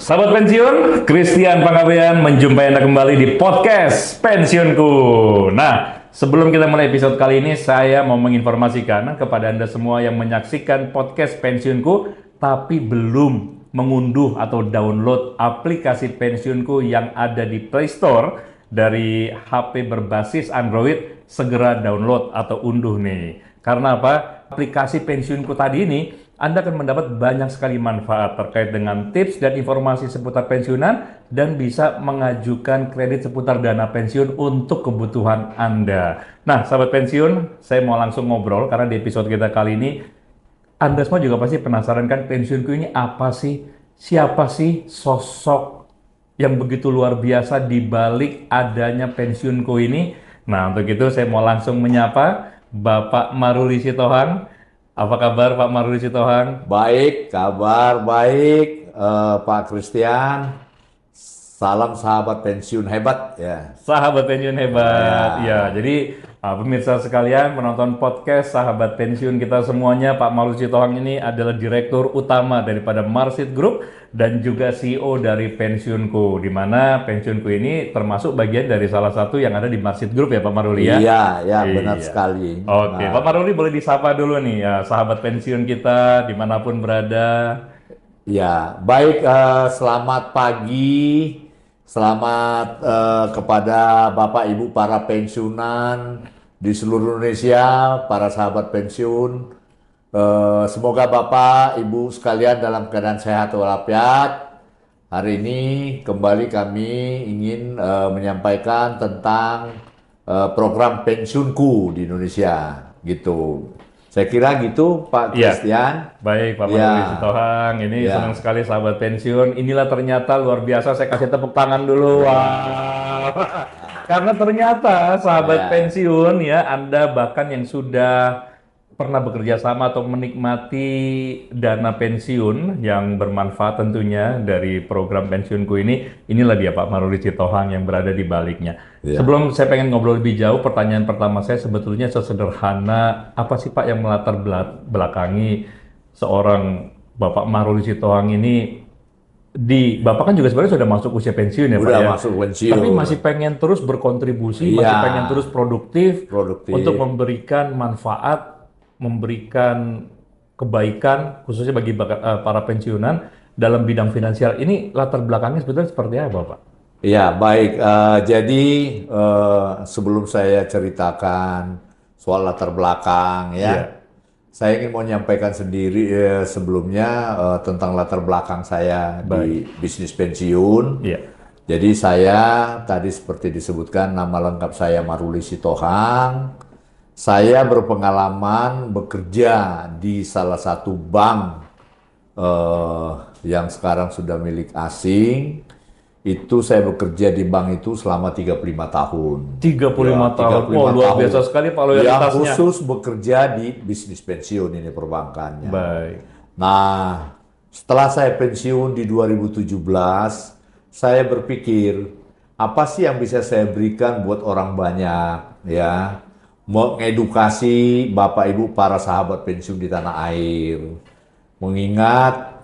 Sahabat pensiun, Christian Panggabean menjumpai Anda kembali di podcast Pensiunku. Nah, sebelum kita mulai episode kali ini, saya mau menginformasikan kepada Anda semua yang menyaksikan podcast Pensiunku, tapi belum mengunduh atau download aplikasi Pensiunku yang ada di Play Store dari HP berbasis Android, segera download atau unduh nih. Karena apa? Aplikasi Pensiunku tadi ini Anda akan mendapat banyak sekali manfaat terkait dengan tips dan informasi seputar pensiunan dan bisa mengajukan kredit seputar dana pensiun untuk kebutuhan Anda. Nah, sahabat pensiun, saya mau langsung ngobrol karena di episode kita kali ini Anda semua juga pasti penasaran kan pensiunku ini apa sih? Siapa sih sosok yang begitu luar biasa di balik adanya pensiunku ini? Nah, untuk itu saya mau langsung menyapa Bapak Maruli Sitohang. Apa kabar Pak Maruli Sitohang? Baik, kabar baik, Pak Christian. Salam sahabat pensiun hebat ya. Sahabat pensiun hebat. Ya, Ya, jadi pemirsa sekalian penonton podcast sahabat pensiun kita semuanya, Pak Maruli Sitohang ini adalah direktur utama daripada Marsit Group dan juga CEO dari Pensiunku, di mana Pensiunku ini termasuk bagian dari salah satu yang ada di Marsit Group ya Pak Maruli ya. iya, ya benar Iya. sekali. Oke, Pak Maruli boleh disapa dulu nih ya, sahabat pensiun kita dimanapun berada. Ya, baik. Selamat pagi, selamat kepada Bapak Ibu para pensiunan di seluruh Indonesia, para sahabat pensiun. Semoga Bapak Ibu sekalian dalam keadaan sehat walafiat. Hari ini kembali kami ingin menyampaikan tentang program pensiunku di Indonesia, gitu. Saya kira gitu, Pak Iya. Christian. Baik, Pak Ya, Maruli Sitohang. Ini ya. senang sekali sahabat pensiun. Inilah ternyata luar biasa. Saya kasih tepuk tangan dulu. Wah. Karena ternyata sahabat Ya. pensiun ya, Anda bahkan yang sudah pernah bekerja sama atau menikmati dana pensiun yang bermanfaat tentunya dari program pensiunku ini, inilah dia Pak Maruli Sitohang yang berada di baliknya. Ya. Sebelum saya pengen ngobrol lebih jauh, pertanyaan pertama saya sebetulnya sesederhana, apa sih Pak yang melatar belakangi seorang Bapak Maruli Sitohang ini Bapak kan juga sebenarnya sudah masuk usia pensiun ya Pak Udah ya, masuk tapi pensiun. masih pengen terus berkontribusi, Iya, masih pengen terus produktif produktif. untuk memberikan manfaat, memberikan kebaikan khususnya bagi para pensiunan dalam bidang finansial. Ini latar belakangnya sebetulnya seperti apa Pak? Iya, baik. Jadi sebelum saya ceritakan soal latar belakang Iya, ya, saya ingin mau menyampaikan sendiri sebelumnya tentang latar belakang saya baik. di bisnis pensiun. Iya, Jadi saya tadi seperti disebutkan nama lengkap saya Maruli Sitohang. Saya berpengalaman bekerja di salah satu bank yang sekarang sudah milik asing. Itu saya bekerja di bank itu selama 35 tahun. 35 Ya, tahun. 35 Wow, luar tahun. biasa sekali Pak Yang loyalitasnya. khusus bekerja di bisnis pensiun ini perbankannya. Baik. Nah, setelah saya pensiun di 2017, saya berpikir, apa sih yang bisa saya berikan buat orang banyak, ya? Mengedukasi Bapak Ibu para sahabat pensiun di tanah air. Mengingat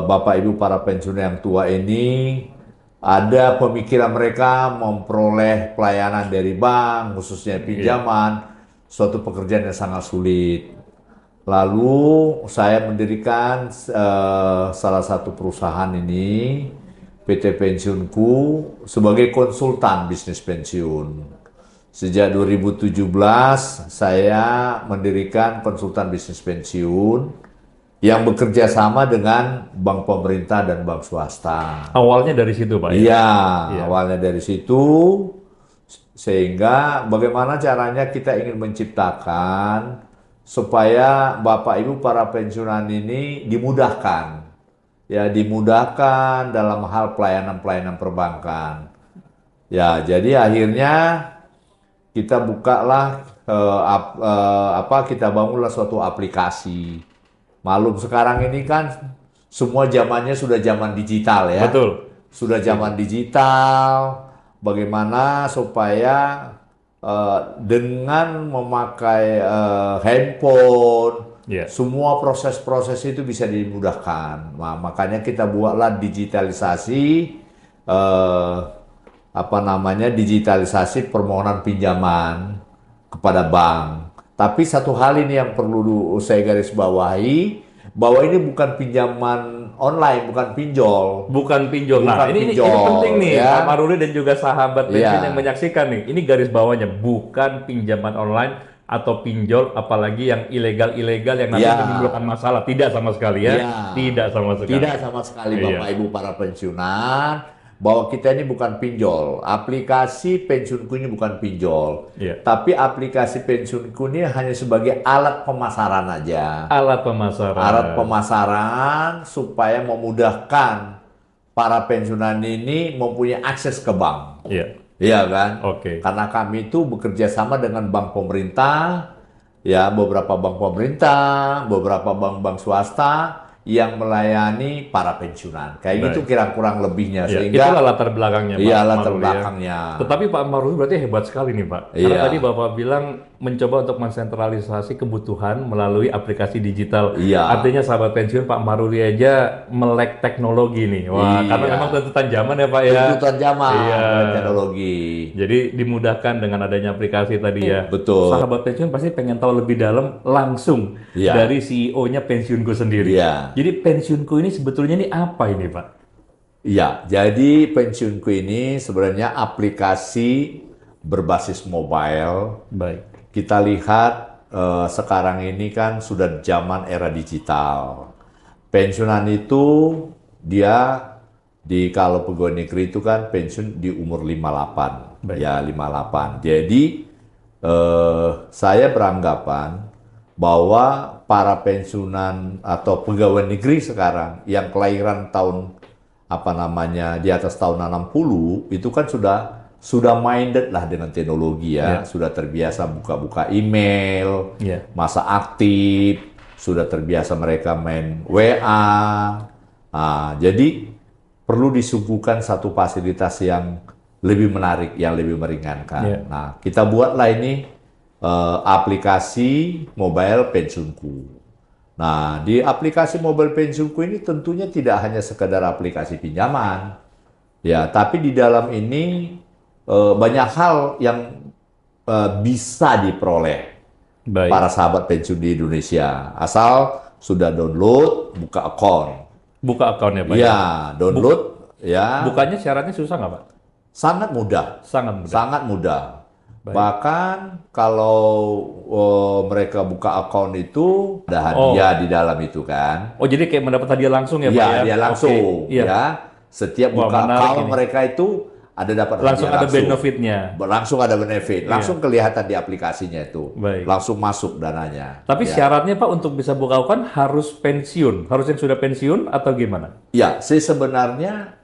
Bapak Ibu para pensiun yang tua ini ada pemikiran mereka memperoleh pelayanan dari bank, khususnya pinjaman, suatu pekerjaan yang sangat sulit. Lalu saya mendirikan salah satu perusahaan ini, PT Pensiunku, sebagai konsultan bisnis pensiun. Sejak 2017 saya mendirikan konsultan bisnis pensiun yang bekerja sama dengan bank pemerintah dan bank swasta. Awalnya dari situ Pak ya? Iya, Iya. awalnya dari situ, sehingga bagaimana caranya kita ingin menciptakan supaya Bapak Ibu para pensiunan ini dimudahkan, ya dimudahkan dalam hal pelayanan-pelayanan perbankan. Ya, jadi akhirnya kita bukalah kita bangunlah suatu aplikasi. Malum sekarang ini kan semua zamannya sudah zaman digital ya. Betul. Sudah zaman digital, bagaimana supaya dengan memakai handphone, Iya. Semua proses-proses itu bisa dimudahkan. Nah, makanya kita buatlah digitalisasi, eh, digitalisasi permohonan pinjaman kepada bank. Tapi satu hal ini yang perlu saya garis bawahi, bahwa ini bukan pinjaman online, bukan pinjol. Bukan pinjol. Nah, Bukan ini pinjol, penting nih, ya. Pak Maruli dan juga sahabat pensiun Iya. yang menyaksikan nih. Ini garis bawahnya bukan pinjaman online atau pinjol, apalagi yang ilegal-ilegal yang nanti Iya. menimbulkan masalah. Tidak sama sekali ya. Iya. Tidak sama sekali. Tidak sama sekali Iya. Bapak Ibu para pensiunan, bahwa kita ini bukan pinjol. Aplikasi pensiunku ini bukan pinjol. Iya. Tapi aplikasi pensiunku ini hanya sebagai alat pemasaran aja. Alat pemasaran. Alat pemasaran supaya memudahkan para pensiunan ini mempunyai akses ke bank. Iya. Iya kan? Oke. Karena kami itu bekerja sama dengan bank pemerintah, ya beberapa bank pemerintah, beberapa bank-bank swasta yang melayani para pensiunan. Kayak gitu kurang lebihnya. Ya, Sehingga itulah latar belakangnya, Pak iya latar Maruli, ya. belakangnya. Tetapi Pak Maruli berarti hebat sekali nih, Pak. Karena Iya. tadi Bapak bilang mencoba untuk mensentralisasi kebutuhan melalui aplikasi digital. Iya. Artinya sahabat pensiun Pak Maruli aja melek teknologi nih. Wah, Iya. karena memang tuntutan zaman ya, Pak ya. Tuntutan zaman, Iya. teknologi. Jadi dimudahkan dengan adanya aplikasi tadi ya. Betul. Sahabat pensiun pasti pengen tahu lebih dalam langsung Iya. dari CEO-nya pensiunku sendiri. Iya. Jadi pensiunku ini sebetulnya ini apa ini, Pak? Iya, jadi pensiunku ini sebenarnya aplikasi berbasis mobile. Baik. Kita lihat sekarang ini kan sudah zaman era digital. Pensiunan itu dia kalau pegawai negeri itu kan pensiun di umur 58. Baik. Ya 58. Jadi saya beranggapan bahwa para pensiunan atau pegawai negeri sekarang yang kelahiran tahun di atas tahun 60 itu kan sudah minded lah dengan teknologi ya, sudah terbiasa buka-buka email, masa aktif, sudah terbiasa mereka main WA. Jadi perlu disuguhkan satu fasilitas yang lebih menarik, yang lebih meringankan. Nah, kita buatlah ini aplikasi mobile pensiunku. Nah, di aplikasi mobile pensiunku ini tentunya tidak hanya sekedar aplikasi pinjaman, ya, tapi di dalam ini banyak hal yang bisa diperoleh para sahabat pensiun di Indonesia. Asal sudah download, buka akun. Buka akunnya, Pak? Ya, download. Ya. Bukanya syaratnya susah nggak, Pak? Sangat mudah. Sangat mudah. Sangat mudah. Bahkan kalau mereka buka akun itu ada hadiah di dalam itu kan. Oh, jadi kayak mendapat hadiah langsung ya, Pak ya? Iya, hadiah langsung. Oke. Ya. Setiap buka akun mereka itu ada dapat langsung hadiah ada benefitnya. Langsung ada benefit. Langsung kelihatan di aplikasinya itu. Baik. Langsung masuk dananya. Tapi syaratnya Pak untuk bisa buka akun harus pensiun. Harus yang sudah pensiun atau gimana? Ya, sih sebenarnya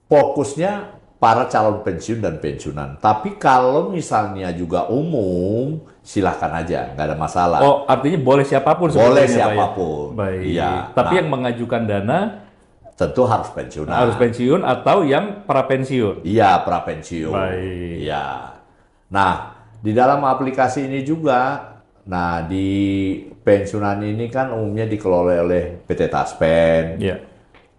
fokusnya para calon pensiun dan pensiunan. Tapi kalau misalnya juga umum, silahkan aja, nggak ada masalah. Oh, artinya boleh siapapun Boleh sebetulnya, Pak ya? siapapun. Baik. Iya. Tapi yang mengajukan dana tentu harus pensiunan. harus pensiun atau yang pra pensiun. Iya, pra pensiun. Baik. Iya. Nah, di dalam aplikasi ini juga, di pensiunan ini kan umumnya dikelola oleh PT Taspen. Iya.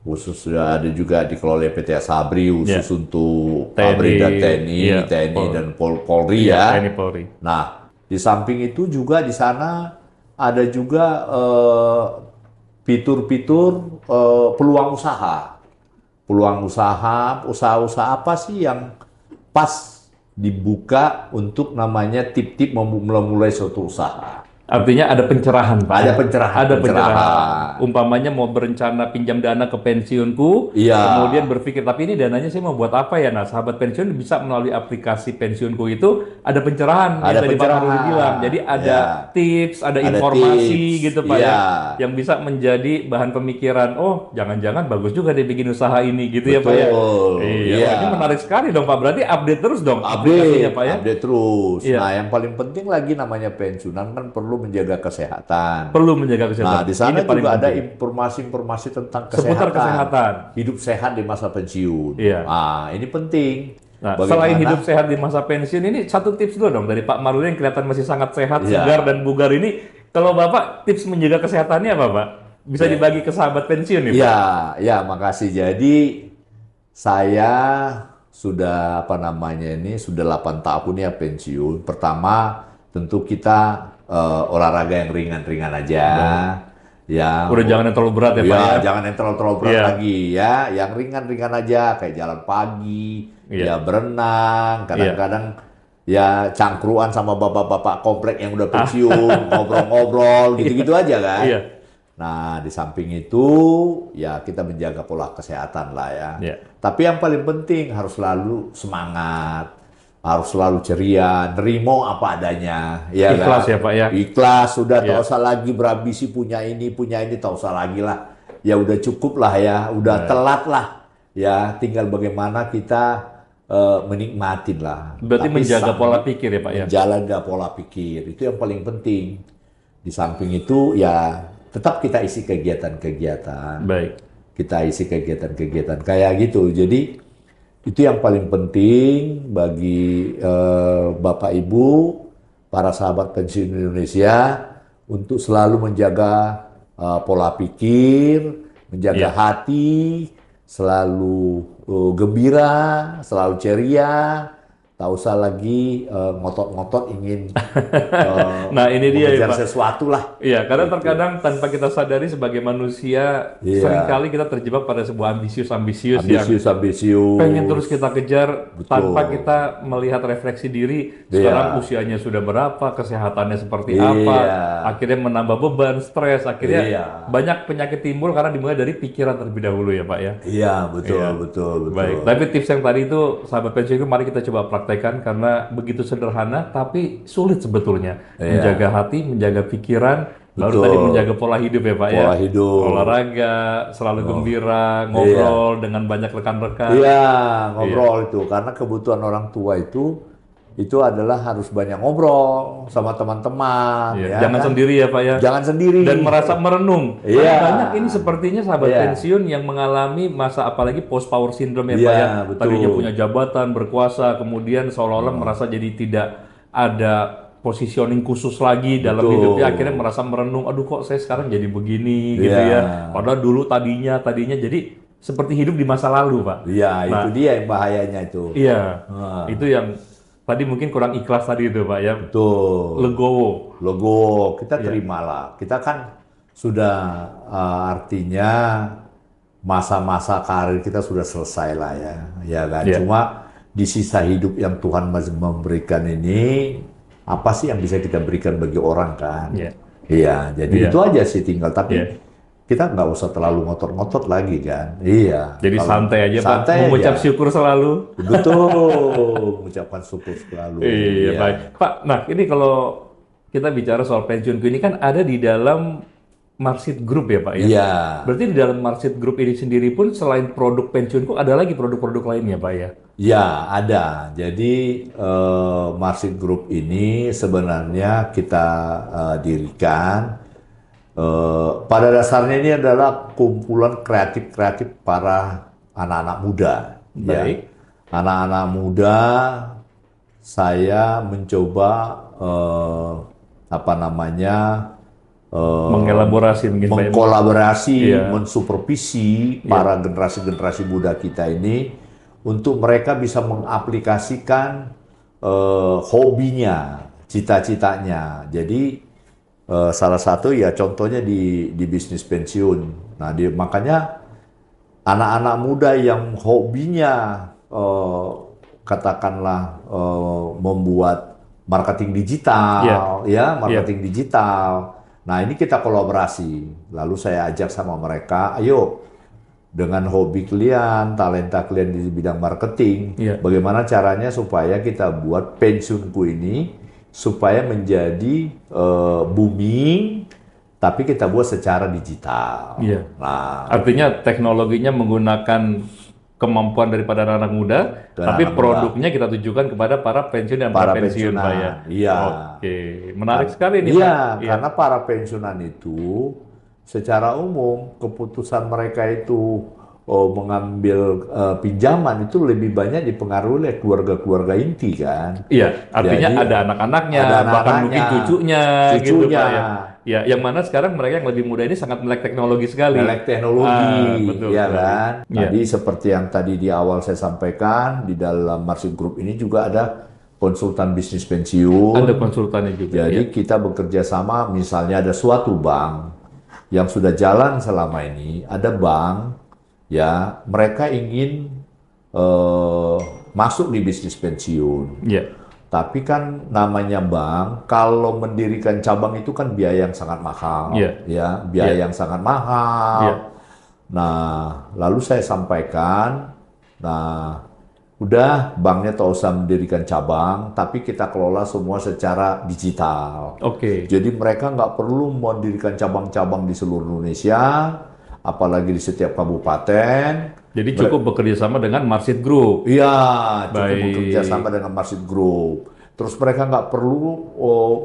Khusus sudah ada juga dikelola PT Asabri khusus untuk TNI, ABRI dan TNI, iya, TNI dan Polri ya. TNI Polri. Nah, di samping itu juga di sana ada juga fitur-fitur peluang usaha. Peluang usaha apa sih yang pas dibuka untuk namanya tip-tip memulai suatu usaha. Artinya ada pencerahan, Pak. Ada pencerahan. Ada pencerahan. Umpamanya mau berencana pinjam dana ke pensiunku, Iya. kemudian berpikir, tapi ini dananya saya mau buat apa ya? Nah, sahabat pensiun bisa melalui aplikasi pensiunku itu ada pencerahan. Ada yang tadi Pak pencerahan. Maruli bilang. Jadi ada tips, ada informasi tips. gitu, Pak Iya. ya, yang bisa menjadi bahan pemikiran. Oh, jangan-jangan bagus juga dia bikin usaha ini, gitu ya, Pak ya. Betul. Iya. Iya. Wah, ini menarik sekali dong, Pak. Berarti update terus dong aplikasinya, Pak ya. Update terus. Iya. Nah, yang paling penting lagi namanya pensiunan kan perlu menjaga kesehatan. Perlu menjaga kesehatan. Nah, di sana Ini paling juga ada penting. informasi-informasi tentang Seputar kesehatan. Hidup sehat di masa pensiun. Iya. Nah, ini penting. Nah, Bagaimana- selain hidup sehat di masa pensiun ini satu tips dulu dong dari Pak Maruli yang kelihatan masih sangat sehat, Iya. segar dan bugar ini. Kalau Bapak tips menjaga kesehatannya apa, Pak? Bisa dibagi ke sahabat pensiun nih, Pak? Ya, makasih. Jadi saya sudah apa namanya ini sudah 8 tahun ya pensiun. Pertama tentu kita olahraga yang ringan-ringan aja. Ya, Udah jangan yang terlalu berat ya, Pak ya? jangan yang terlalu berat Iya. lagi ya. Yang ringan-ringan aja kayak jalan pagi, Iya. ya berenang, kadang-kadang ya cangkruan sama bapak-bapak komplek yang udah pensiun, ngobrol-ngobrol gitu-gitu aja kan. Iya. Nah, di samping itu ya kita menjaga pola kesehatan lah ya. Iya. Tapi yang paling penting harus selalu semangat, harus selalu ceria, nerimo apa adanya, ya Ikhlas kan? ya, Pak ya? Ikhlas, sudah Iya. tak usah lagi berambisi punya ini, tak usah lagi lah. Ya udah cukup lah ya, udah telat lah. Ya, tinggal bagaimana kita menikmatin lah. Berarti Tapi menjaga sambil pola pikir ya, Pak ya? menjaga pola pikir, itu yang paling penting. Di samping itu ya tetap kita isi kegiatan-kegiatan. Baik. Kita isi kegiatan-kegiatan kayak gitu. Jadi itu yang paling penting bagi Bapak Ibu, para sahabat pensiun Indonesia untuk selalu menjaga pola pikir, menjaga Iya. hati, selalu gembira, selalu ceria, tak usah lagi ngotot-ngotot ingin Nah, ini dia ya, mengejar Pak. sesuatu lah. Iya, karena terkadang tanpa kita sadari sebagai manusia, Iya. seringkali kita terjebak pada sebuah ambisius yang Ambisius. pengen terus kita kejar Betul. tanpa kita melihat refleksi diri. Sekarang Iya. usianya sudah berapa, kesehatannya seperti Iya. apa, akhirnya menambah beban, stres, akhirnya Iya. banyak penyakit timbul karena dimulai dari pikiran terlebih dahulu ya, Pak ya. Iya, betul, Iya. betul. Baik, tapi tips yang tadi itu sahabat pensiun mari kita coba praktekkan karena begitu sederhana tapi sulit sebetulnya. Menjaga hati, menjaga pikiran, baru Betul. tadi menjaga pola hidup ya Pak ya. Pola hidup. Olahraga, selalu gembira, ngobrol dengan banyak rekan-rekan. Iya, ngobrol itu karena kebutuhan orang tua itu adalah harus banyak ngobrol sama teman-teman. Iya, Ya, jangan kan? sendiri ya Pak ya. Jangan sendiri. Dan merasa merenung. Iya. Karena banyak ini sepertinya sahabat Iya. pensiun yang mengalami masa apalagi post power syndrome ya Iya, Pak ya. betul. Tadinya punya jabatan, berkuasa, kemudian seolah-olah merasa jadi tidak ada positioning khusus lagi dalam Betul. hidupnya, akhirnya merasa merenung, aduh kok saya sekarang jadi begini gitu Iya. ya. Padahal dulu tadinya jadi seperti hidup di masa lalu Pak. Iya, Nah, itu dia yang bahayanya itu. Iya, Ah. itu yang tadi mungkin kurang ikhlas tadi itu Pak ya. Betul. Legowo. Logo kita Iya. terimalah. Kita kan sudah artinya masa-masa karir kita sudah selesai lah ya, ya kan. Iya. Cuma di sisa hidup yang Tuhan masih memberikan ini, apa sih yang bisa kita berikan bagi orang kan? Iya. Iya, jadi Iya. itu aja sih tinggal. Tapi Iya. kita nggak usah terlalu ngotot-ngotot lagi kan? Iya. Jadi Kalau- santai aja Pak, santai mengucap aja. syukur selalu. Betul, mengucapkan syukur selalu. Iya, baik. Pak, nah ini kalau kita bicara soal pensiunku ini kan ada di dalam Marsit Group ya Pak ya? Iya. Berarti di dalam Marsit Group ini sendiri pun selain produk pensiunku ada lagi produk-produk lainnya Pak ya? Ya, ada. Jadi Marsit Group ini sebenarnya kita dirikan pada dasarnya ini adalah kumpulan kreatif-kreatif para anak-anak muda. Baik. Ya. Anak-anak muda, saya mencoba apa namanya Mengelaborasi mungkin Pak ya? mengkolaborasi, Iya. mensupervisi para generasi-generasi muda kita ini untuk mereka bisa mengaplikasikan hobinya, cita-citanya. Jadi salah satu ya contohnya di bisnis pensiun. Nah, makanya anak-anak muda yang hobinya katakanlah membuat marketing digital, ya marketing digital. Nah, ini kita kolaborasi. Lalu saya ajak sama mereka, ayo dengan hobi kalian, talenta kalian di bidang marketing, bagaimana caranya supaya kita buat pensiunku ini supaya menjadi booming, tapi kita buat secara digital. Iya. Nah, Artinya teknologinya menggunakan kemampuan daripada anak muda, tapi anak muda. produknya kita tujukan kepada para pensiun dan para pensiun Pak ya. Iya. Oke, menarik sekali nih Iya, Pak. karena para pensiunan itu secara umum keputusan mereka itu mengambil pinjaman itu lebih banyak dipengaruhi oleh keluarga-keluarga inti kan. Iya, artinya Jadi, ada anak-anaknya, ada bahkan anak-anaknya, mungkin cucunya, gitu cucunya. Pak ya. Ya, yang mana sekarang mereka yang lebih muda ini sangat melek teknologi sekali. Melek teknologi, betul ya sekali. kan? Iya. Tadi seperti yang tadi di awal saya sampaikan, di dalam Marsik Group ini juga ada konsultan bisnis pensiun. Ada konsultannya juga. Jadi kita bekerja sama, misalnya ada suatu bank yang sudah jalan selama ini, ada bank ya mereka ingin masuk di bisnis pensiun. Iya. Tapi kan namanya bank, kalau mendirikan cabang itu kan biaya yang sangat mahal, Iya. ya biaya yang sangat mahal. Iya. Nah, lalu saya sampaikan, nah udah banknya tak usah mendirikan cabang, tapi kita kelola semua secara digital. Oke. Jadi mereka nggak perlu mendirikan cabang-cabang di seluruh Indonesia, apalagi di setiap kabupaten. Jadi cukup bekerja sama dengan Marsit Group. Iya, cukup Baik. bekerja sama dengan Marsit Group. Terus mereka nggak perlu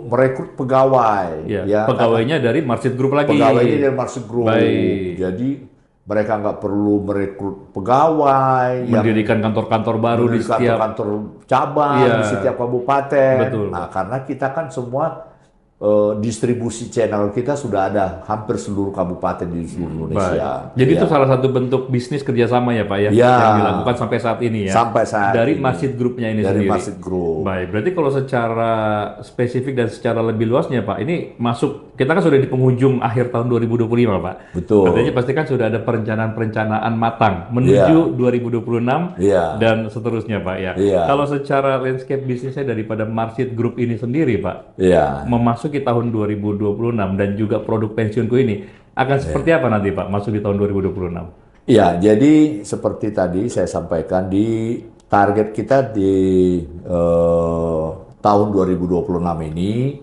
merekrut pegawai. Ya, Ya, pegawainya dari Marsit Group lagi. pegawainya dari Marsit Group. Baik. Jadi mereka nggak perlu merekrut pegawai, Mendirikan kantor-kantor baru di mendirikan setiap. kantor cabang Iya. di setiap kabupaten. Betul. Nah, karena kita kan semua distribusi channel kita sudah ada hampir seluruh kabupaten di seluruh Indonesia. Baik. Jadi Ya. itu salah satu bentuk bisnis kerjasama ya Pak ya, Ya. yang dilakukan sampai saat ini ya. Sampai saat dari ini. Marsit Groupnya ini Dari sendiri. Marsit Group. Baik, berarti kalau secara spesifik dan secara lebih luasnya Pak, ini masuk, kita kan sudah di penghujung akhir tahun 2025 Pak. Betul. Artinya pasti kan sudah ada perencanaan-perencanaan matang menuju 2026 Iya. dan seterusnya Pak ya. Iya. Kalau secara landscape bisnisnya daripada Marsit Group ini sendiri Pak, Iya. memasuki tahun 2026 dan juga produk pensiunku ini akan seperti apa nanti Pak masuk di tahun 2026? Ya, jadi seperti tadi saya sampaikan di target kita di tahun 2026 ini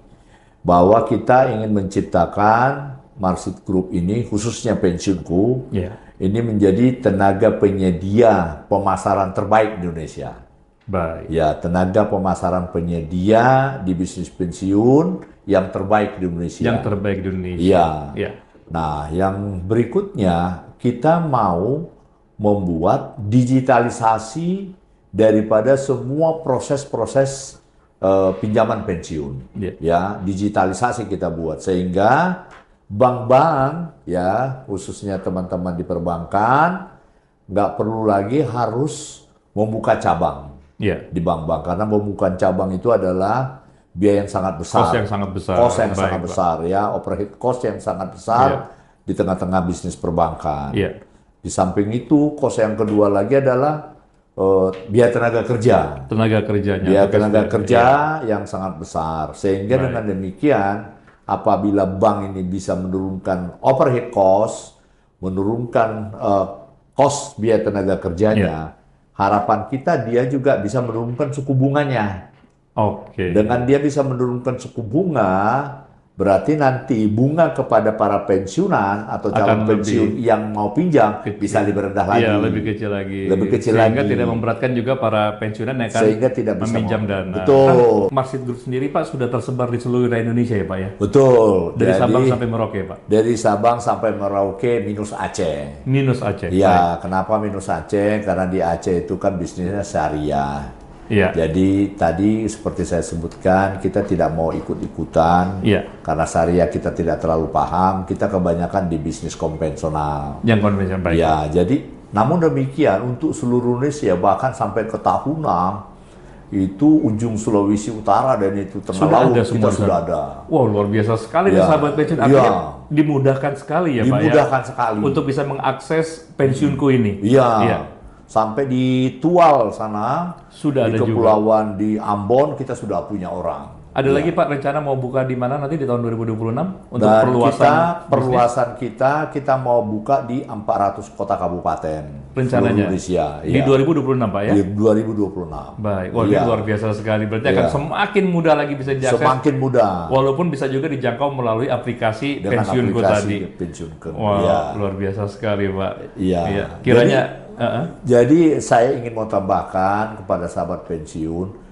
bahwa kita ingin menciptakan Marsit Group ini khususnya pensiunku Ya, ini menjadi tenaga penyedia pemasaran terbaik di Indonesia. baik. Ya, tenaga pemasaran penyedia di bisnis pensiun yang terbaik di Indonesia. Yang terbaik di Indonesia. Iya. Ya. Nah, yang berikutnya kita mau membuat digitalisasi daripada semua proses-proses pinjaman pensiun. Iya. Ya, digitalisasi kita buat sehingga bank-bank ya, khususnya teman-teman di perbankan nggak perlu lagi harus membuka cabang Iya. di bank-bank karena membuka cabang itu adalah biaya yang sangat besar. Cost yang sangat besar. Cost yang Baik, sangat Pak. besar ya, overhead cost yang sangat besar Iya. di tengah-tengah bisnis perbankan. Iya. Di samping itu, cost yang kedua lagi adalah biaya tenaga kerja. Tenaga kerjanya. Biaya Oke, tenaga sudah. kerja yang sangat besar. Sehingga Baik. dengan demikian, apabila bank ini bisa menurunkan overhead cost, menurunkan cost biaya tenaga kerjanya, harapan kita dia juga bisa menurunkan suku bunganya. Oke. Dengan dia bisa menurunkan suku bunga, berarti nanti bunga kepada para pensiunan atau calon Akan pensiun yang mau pinjam kecil. bisa lebih rendah lagi. Iya, lebih kecil lagi. Lebih kecil Sehingga lagi. tidak memberatkan juga para pensiunan yang akan Sehingga tidak bisa meminjam mau- dana. Betul. Nah, Marsit Group sendiri Pak sudah tersebar di seluruh Indonesia ya Pak ya? Betul. Dari Jadi, Sabang sampai Merauke Pak? dari Sabang sampai Merauke minus Aceh. Minus Aceh. Ya, kenapa minus Aceh? Karena di Aceh itu kan bisnisnya syariah. Iya. Jadi tadi seperti saya sebutkan, kita tidak mau ikut-ikutan Iya. karena syariah kita tidak terlalu paham. Kita kebanyakan di bisnis konvensional. Yang konvensional baik. Ya, jadi namun demikian untuk seluruh Indonesia bahkan sampai ke Tahuna itu ujung Sulawesi Utara dan itu tengah Sudah laut ada kita semua, sudah San. ada. Wow, luar biasa sekali nih Ya. sahabat pensiun. Ya. Artinya dimudahkan sekali ya Pak ya? Dimudahkan sekali. Untuk bisa mengakses pensiunku ini. Iya. Iya. Sampai di Tual sana, Sudah di ada juga. kepulauan di Ambon kita sudah punya orang. Ada lagi Pak rencana mau buka di mana nanti di tahun 2026 untuk Dan perluasan perluasan kita mau buka di 400 kota kabupaten rencananya seluruh Indonesia. di Iya. 2026 Pak ya. Di 2026. Baik, wah ini Iya. luar biasa sekali. Berarti akan Iya. semakin mudah lagi bisa diakses. Semakin mudah Walaupun bisa juga dijangkau melalui aplikasi dengan pensiunku aplikasi tadi. pensiunku. Wah, Iya. luar biasa sekali Pak. Iya. Kiranya Jadi saya ingin mau tambahkan kepada sahabat pensiun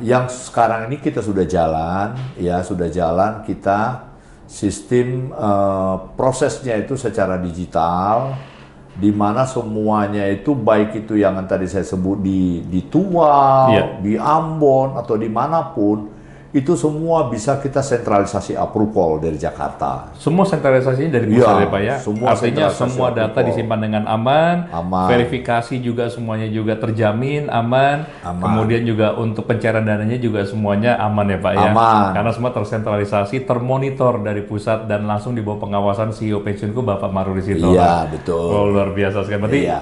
yang sekarang ini kita sudah jalan, ya sudah jalan kita sistem prosesnya itu secara digital, di mana semuanya itu baik itu yang tadi saya sebut di Tual, Iya. di Ambon atau dimanapun itu semua bisa kita sentralisasi approval dari Jakarta. Semua sentralisasinya dari pusat Iya, ya Pak ya? semua Artinya sentralisasi semua data approval. disimpan dengan aman, Aman. verifikasi juga semuanya juga terjamin, aman. Aman. Kemudian juga untuk pencairan dananya juga semuanya aman ya Pak ya? Aman. Karena semua tersentralisasi, termonitor dari pusat dan langsung di bawah pengawasan CEO pensiunku Bapak Maruli Sitorang. Iya, betul. Oh, luar biasa sekali. Berarti Iya.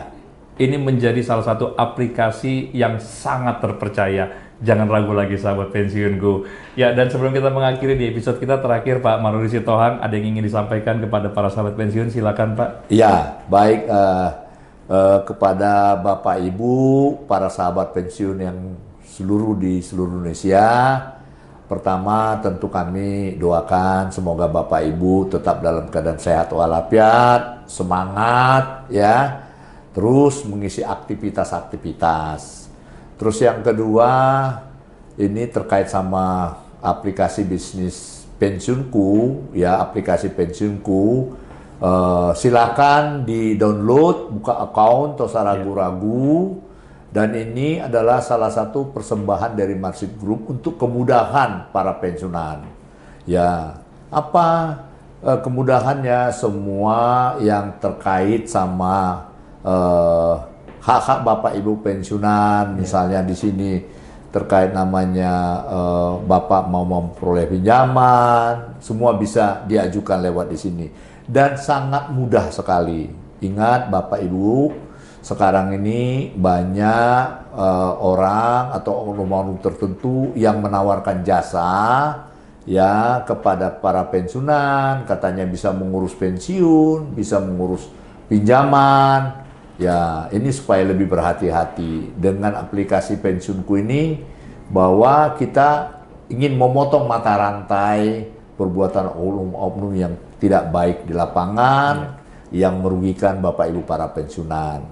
ini menjadi salah satu aplikasi yang sangat terpercaya. Jangan ragu lagi sahabat pensiunku. Ya, dan sebelum kita mengakhiri di episode kita terakhir, Pak Maruli Sitorang, ada yang ingin disampaikan kepada para sahabat pensiun? Silakan, Pak. Iya, baik kepada Bapak Ibu, para sahabat pensiun yang di seluruh Indonesia. Pertama, tentu kami doakan semoga Bapak Ibu tetap dalam keadaan sehat walafiat, semangat ya, terus mengisi aktivitas-aktivitas. Terus yang kedua, ini terkait sama aplikasi bisnis pensiunku, ya aplikasi pensiunku. Silakan di-download, buka account, tak usah ragu-ragu. Dan ini adalah salah satu persembahan dari Marsip Group untuk kemudahan para pensiunan. Ya, apa kemudahannya? Semua yang terkait sama hak-hak Bapak Ibu pensiunan, misalnya di sini terkait namanya Bapak mau memperoleh pinjaman, semua bisa diajukan lewat di sini dan sangat mudah sekali. Ingat Bapak Ibu, sekarang ini banyak orang atau oknum-oknum tertentu yang menawarkan jasa ya kepada para pensiunan, katanya bisa mengurus pensiun, bisa mengurus pinjaman. Ya, ini supaya lebih berhati-hati dengan aplikasi pensiunku ini, bahwa kita ingin memotong mata rantai perbuatan oknum-oknum yang tidak baik di lapangan, yang merugikan Bapak Ibu para pensiunan.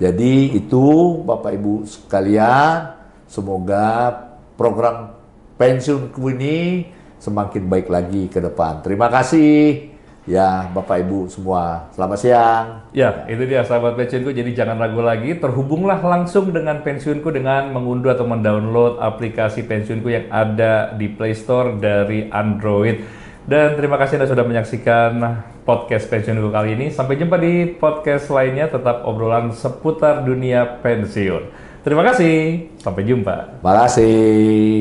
Jadi itu Bapak Ibu sekalian, semoga program pensiunku ini semakin baik lagi ke depan. Terima kasih. Ya, Bapak Ibu semua, selamat siang. Ya, itu dia sahabat pensiunku. Jadi jangan ragu lagi, terhubunglah langsung dengan pensiunku dengan mengunduh atau mendownload aplikasi pensiunku yang ada di Play Store dari Android. Dan terima kasih Anda sudah menyaksikan podcast pensiunku kali ini. Sampai jumpa di podcast lainnya, tetap obrolan seputar dunia pensiun. Terima kasih, sampai jumpa. Terima kasih.